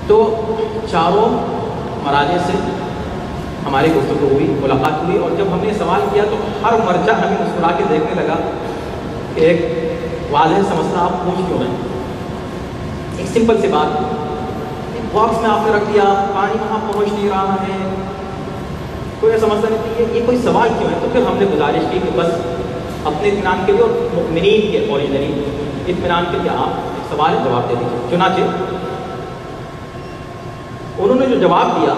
تو چاروں مراجع سے ہماری گفتگو ہوئی، ملاقات ہوئی، اور جب ہم نے سوال کیا تو ہر مرجع ہمیں مسکرا کے دیکھنے لگا کہ ایک واضح سا مسئلہ آپ پوچھ کیوں رہے ہیں؟ ایک سمپل سی بات، ایک باکس میں آپ نے رکھ دیا، پانی وہاں پہنچ نہیں رہا ہے، کوئی ایسا مسئلہ نہیں تھی، یہ کوئی سوال کیوں ہے؟ تو پھر ہم نے گزارش کی کہ بس اپنے اطمینان کے لیے اور مؤمنین کے اوریجنلی اطمینان کے لیے آپ ایک سوال جواب دے دیجیے۔ چنانچہ انہوں نے جو جواب دیا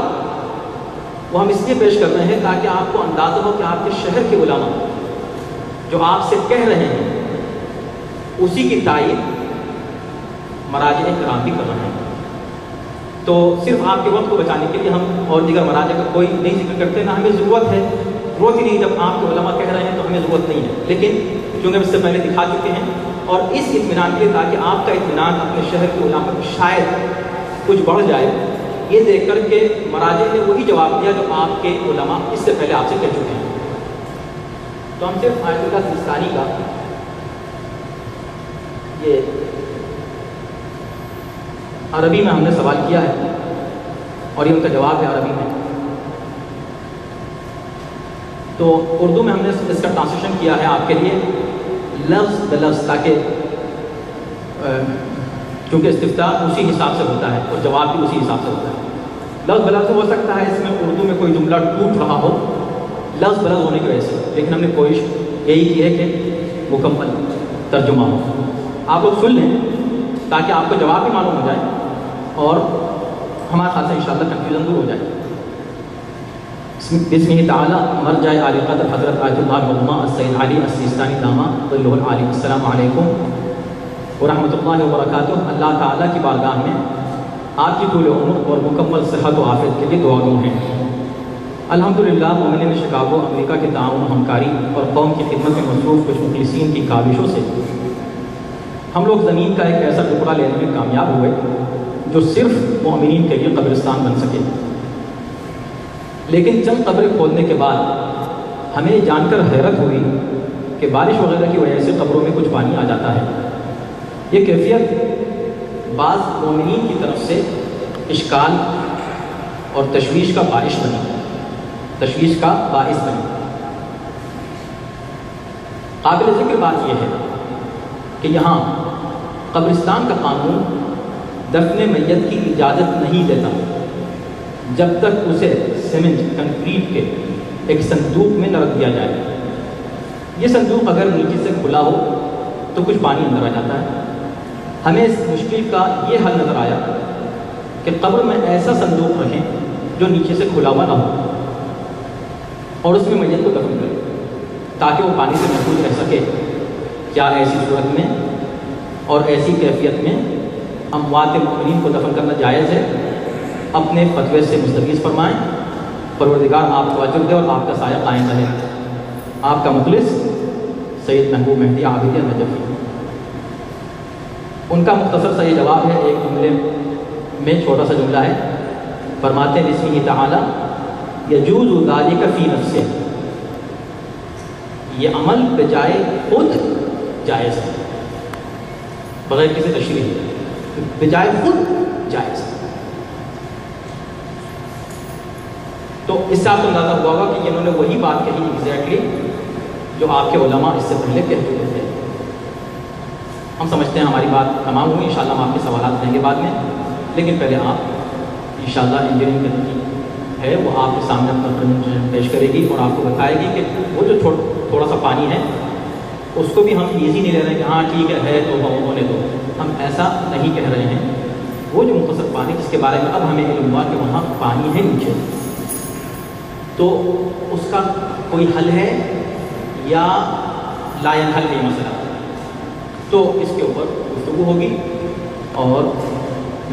وہ ہم اس لیے پیش کر رہے ہیں تاکہ آپ کو اندازہ ہو کہ آپ کے شہر کے علماء جو آپ سے کہہ رہے ہیں اسی کی تائید مراجع کرام بھی کر رہے ہیں۔ تو صرف آپ کے وقت کو بچانے کے لیے ہم اور دیگر مراجع کا کوئی نہیں ذکر کرتے، نہ ہمیں ضرورت ہے، ضرورت ہی نہیں، جب آپ کے علماء کہہ رہے ہیں تو ہمیں ضرورت نہیں ہے، لیکن چونکہ ہم اس سے پہلے دکھا چکے ہیں اور اس اطمینان کے لیے تاکہ آپ کا اطمینان اپنے شہر کے علماء پر شاید کچھ بڑھ جائے، یہ دیکھ کر کے مراجع نے وہی جواب دیا جو آپ کے علماء اس سے پہلے آپ سے کہہ چکے ہیں۔ تو ہم صرف آیت اللہ سیستانی کا یہ عربی میں ہم نے سوال کیا ہے اور یہ ان کا جواب ہے عربی میں، تو اردو میں ہم نے اس کا ٹرانسلیشن کیا ہے آپ کے لیے لفظ بلفظ، تاکہ کیونکہ استفتاء اسی حساب سے ہوتا ہے اور جواب بھی اسی حساب سے ہوتا ہے۔ لفظ بلفظ ہو سکتا ہے اس میں اردو میں کوئی جملہ ٹوٹ رہا ہو لفظ بلفظ ہونے کی وجہ سے، لیکن ہم نے کوشش یہی کی ہے کہ مکمل ترجمہ ہو، آپ لوگ سن لیں تاکہ آپ کو جواب بھی معلوم ہو جائے اور ہمارے خیال سے انشاءاللہ کنفیوژن دور ہو جائے۔ بسم تعالی مرجع عالی قدر حضرت آیت اللہ العظمیٰ السید علی السیستانی دامہ ظلہ العالی، السلام علیکم ورحمۃ اللہ وبرکاتہ۔ اللہ تعالیٰ کی بارگاہ میں آپ کی طول عمر اور مکمل صحت و عافیت کے لیے دعا گو ہیں۔ الحمدللہ مومنین شکاگو امریکہ کے تعاون و ہمکاری اور قوم کی خدمت میں مصروف کچھ مخلصین کی کاوشوں سے ہم لوگ زمین کا ایک ایسا ٹکڑا لینے میں کامیاب ہوئے جو صرف مومنین کے لیے قبرستان بن سکے، لیکن چند قبریں کھودنے کے بعد ہمیں جان کر حیرت ہوئی کہ بارش وغیرہ کی وجہ سے قبروں میں کچھ پانی آ جاتا ہے۔ یہ کیفیت بعض مومنین کی طرف سے اشکال اور تشویش کا باعث بنی۔ قابل ذکر بات یہ ہے کہ یہاں قبرستان کا قانون دفن میت کی اجازت نہیں دیتا جب تک اسے سیمنٹ کنکریٹ کے ایک صندوق میں نہ رکھ دیا جائے۔ یہ صندوق اگر نیچے سے کھلا ہو تو کچھ پانی اندر آ جاتا ہے۔ ہمیں اس مشکل کا یہ حل نظر آیا کہ قبر میں ایسا صندوق رکھیں جو نیچے سے کھلا ہوا نہ ہو اور اس میں میت کو دفن کریں تاکہ وہ پانی سے محفوظ رہ سکے۔ کیا ایسی صورت میں اور ایسی کیفیت میں اموات مومنین کو دفن کرنا جائز ہے؟ اپنے فتوے سے مستفیض فرمائیں۔ پروردگار آپ کو اجر دے اور آپ کا سایہ قائم رہے۔ آپ کا مخلص سید محبوب مہدی عابد نجفی۔ ان کا مختصر سا یہ جواب ہے، ایک جملے میں چھوٹا سا جملہ ہے، فرماتے ہیں بسم تعالی یجوز ذالک فی نفسہ، یہ عمل بجائے خود جائز ہے، بغیر کسی تشریح بجائے خود جائز ہے۔ تو اس سے آپ کو اندازہ ہوا ہوگا کہ انہوں نے وہی بات کہی ایگزیکٹلی جو آپ کے علماء اس سے پہلے کہہ چکے تھے۔ ہم سمجھتے ہیں ہماری بات تمام ہوئی، انشاءاللہ ہم آپ کے سوالات دیں گے بعد میں، لیکن پہلے آپ انشاءاللہ انجینئرنگ کی ہے وہ آپ کے سامنے اپنا پریزنٹیشن پیش کرے گی اور آپ کو بتائے گی کہ وہ جو تھوڑا سا پانی ہے اس کو بھی ہم ایزی نہیں لے رہے ہیں کہ ہاں ٹھیک ہے تو ہونے دو، ہم ایسا نہیں کہہ رہے ہیں۔ وہ جو مختصر پانی جس کے بارے میں اب ہمیں علم ہوا کہ وہاں پانی ہے نیچے، تو اس کا کوئی حل ہے یا لا حل ہے مسئلہ، تو اس کے اوپر گفتگو ہوگی اور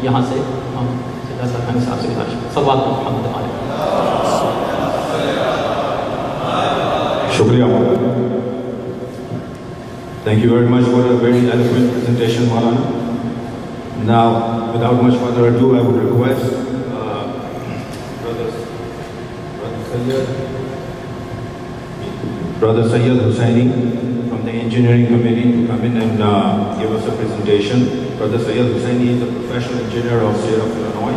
یہاں سے ہم خان صاحب سے سوال محمد علیہ۔ شکریہ مولانا، thank you very much for a very eloquent presentation, Maulana. Now, without much further ado, I would request Brother Sayyid Hussaini from from the engineering committee to come in and give us a presentation. Brother Syed Hussaini is a professional engineer of state of Illinois.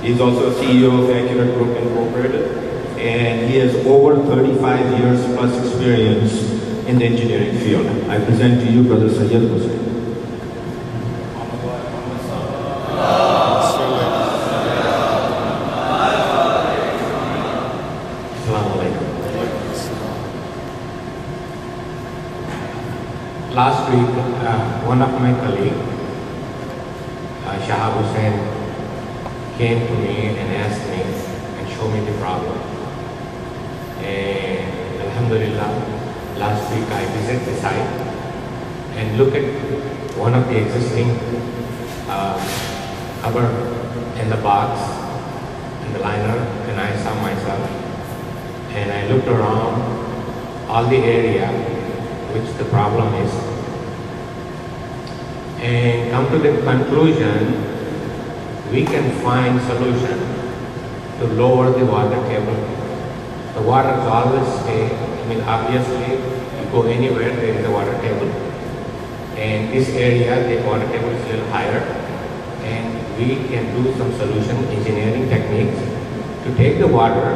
He's also a CEO of Accurate Group Incorporated, and he has over 35 years plus experience in the engineering field. I present to you Brother Syed Hussaini. Last week, one of my colleagues, Shahab Hussain, came to me and asked me and showed me the problem. And Alhamdulillah, last week I visited the site and looked at one of the existing cover in the box, in the liner, and I saw myself. And I looked around all the area which the problem is, and come to the conclusion we can find solution to lower the water table. The water is always stay. Obviously, you go anywhere, there is a water table. And this area, the water table is a little higher, and we can do some solution engineering techniques to take the water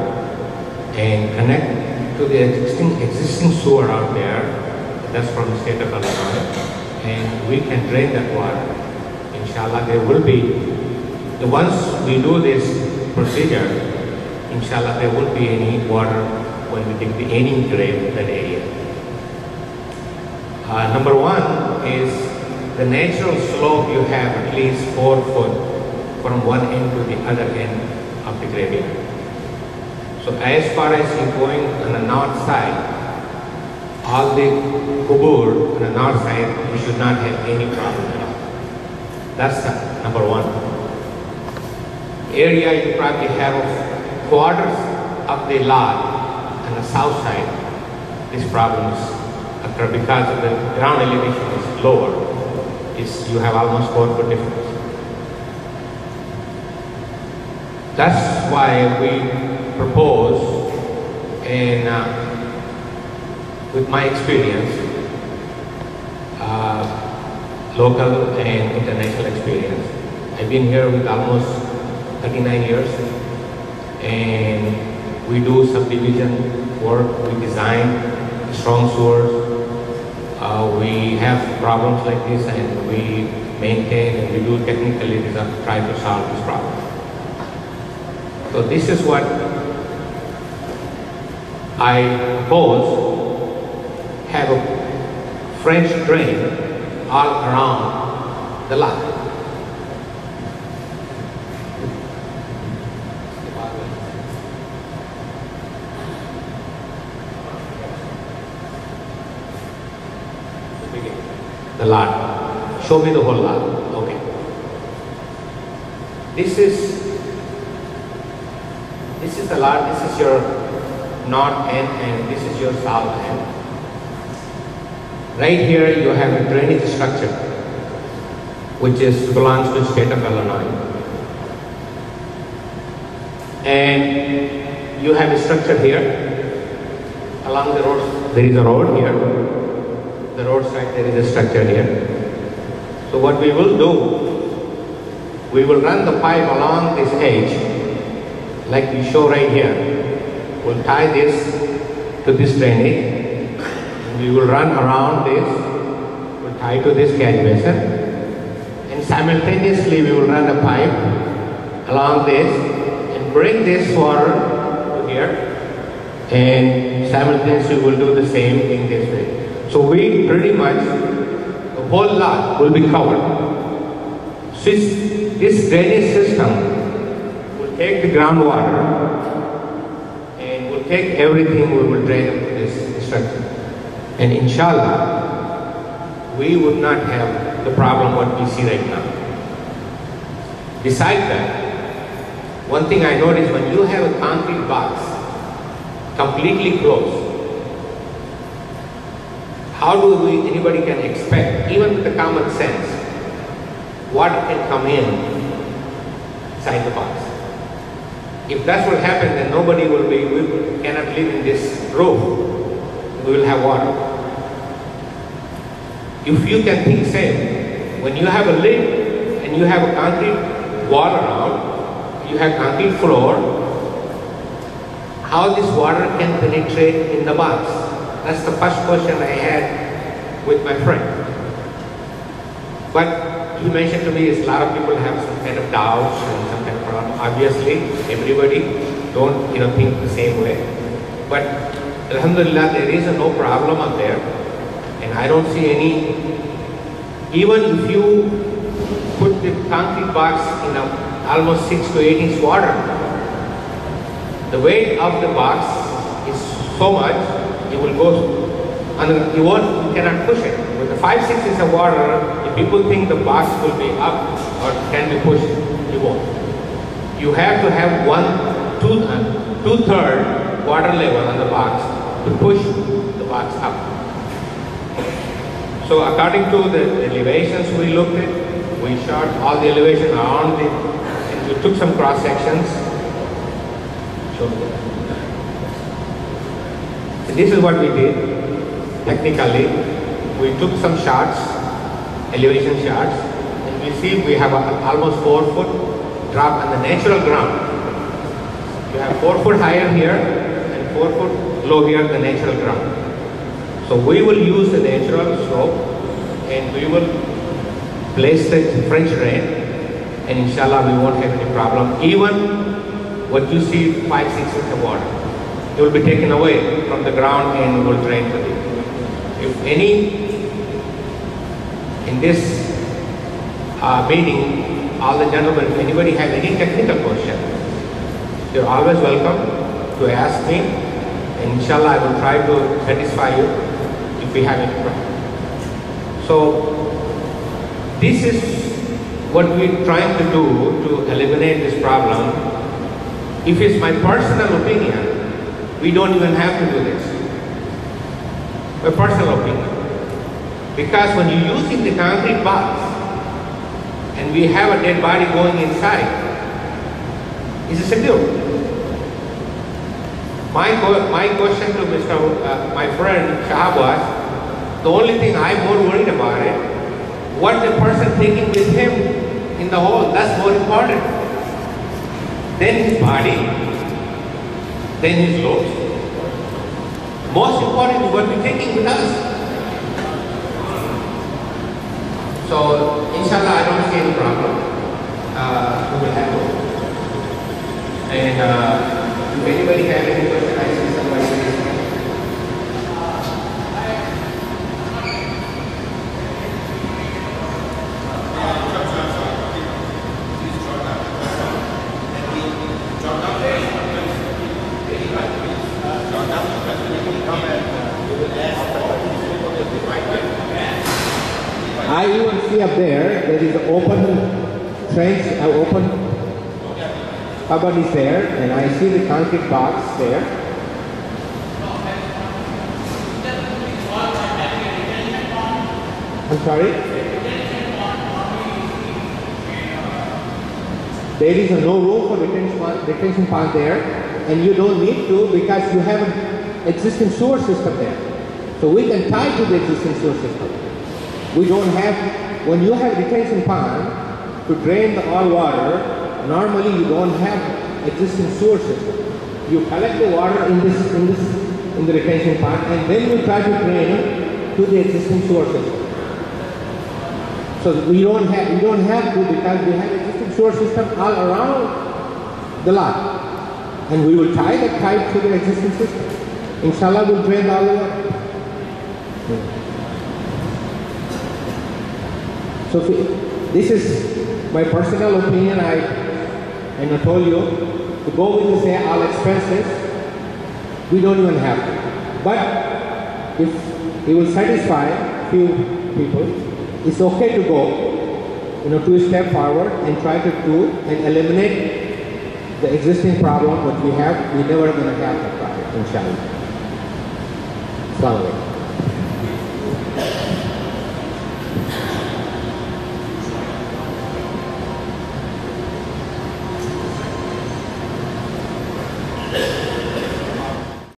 and connect to the existing sewer out there. That's from the state of Illinois, and we can drain that water. Inshallah, there will be, once we do this procedure, inshallah, there won't be any water when we take any grave in that area. Number one is the natural slope you have at least 4 foot from one end to the other end of the graveyard. So as far as you're going on the north side, all the kubur on the north side, we should not have any problem at all. That's number one. Area you probably have quarters of the lot on the south side, these problems occur because of the ground elevation is lower. You have almost 4 foot difference. That's why we propose, and with my experience, local and international experience, I've been here with almost 39 years, and we do subdivision work, we design strong sewers, we have problems like this, and we maintain and we do technically try to solve this problem. So this is what I propose. Have a French drain all around the lot. The lot. Show me the whole lot. Okay. This is the lot. This is your north end, and this is your south end. Right here you have a drainage structure which belongs to the state of Illinois. And you have a structure here along the road. There is a road here. The roadside there is a structure here. So what we will do, we will run the pipe along this edge like we show right here. We'll tie this to this drainage. We will run around this, we'll tie to this catch basin, and simultaneously we will run a pipe along this and bring this water to here, and simultaneously we'll do the same thing this way. So we pretty much, the whole lot will be covered. So this drainage system will take the groundwater and will take everything, we will drain into this structure. And inshallah, we would not have the problem what we see right now. Besides that, one thing I noticed, when you have a concrete box completely closed, how do anybody can expect, even with the common sense, what can come in inside the box? If that's what happened, then nobody we cannot live in this roof. We will have water. if you can think same, when you have a lid and you have a concrete wall around, you have concrete floor, how this water can penetrate in the box? That's the first question I had with my friend. But he mentioned to me is a lot of people have some kind of doubts and some kind of problem. Obviously, everybody don't think the same way. But Alhamdulillah, there is no problem up there. And I don't see any, even if you put the concrete box in almost 6 to 8 inch water, the weight of the box is so much, it will go, and you cannot push it. With the 5-6 inches of water, if people think the box will be up or can be pushed, you won't. You have to have 2/3 water level on the box to push the box up. So according to the elevations we looked at, we shot all the elevation around it, and we took some cross sections. So this is what we did. Technically, we took some shots, elevation shots, and we see we have almost 4 foot drop on the natural ground. You have 4 foot higher here and 4 foot low here, the natural ground. So we will use the natural slope and we will place the French drain, and inshallah we won't have any problem. Even what you see 5-6 inches of water, it will be taken away from the ground and will drain to the. If any, in this meeting, all the gentlemen, if anybody have any technical question, you're always welcome to ask me, and inshallah I will try to satisfy you if we have any problem. So this is what we're trying to do to eliminate this problem. If it's my personal opinion, we don't even have to do this. My personal opinion. Because when you're using the concrete box and we have a dead body going inside, it's secure. My question to my friend Shahab was, the only thing I'm more worried about it, what the person taking with him in the hole, that's more important. Then his body, then his looks. Most important is what we're taking with us. So, inshallah, I don't see any problem. We will have it. And if anybody has any question, I see somebody raising hand. I even see up there is an open trench, open cupboard is there, and I see the concrete box there. I'm sorry? There is no room for detention pond there, and you don't need to because you have an existing sewer system there. So we can tie to the existing sewer system. We don't have, when you have detention pond to drain the all water, normally you don't have existing sewer system. You collect the water in the retention pond, and then you try to drain to the existing sewer system. So we don't have to, because we have existing sewer system all around the lot, and we will tie that pipe to the existing system. Inshallah, we'll drain all the water. So this is my personal opinion. I told you to go with the say all expenses. We don't even have to. But if it will satisfy few people, it's okay to go, to step forward and try to do and eliminate the existing problem that we have. We're never going to have that problem, inshallah. Assalamu alaikum.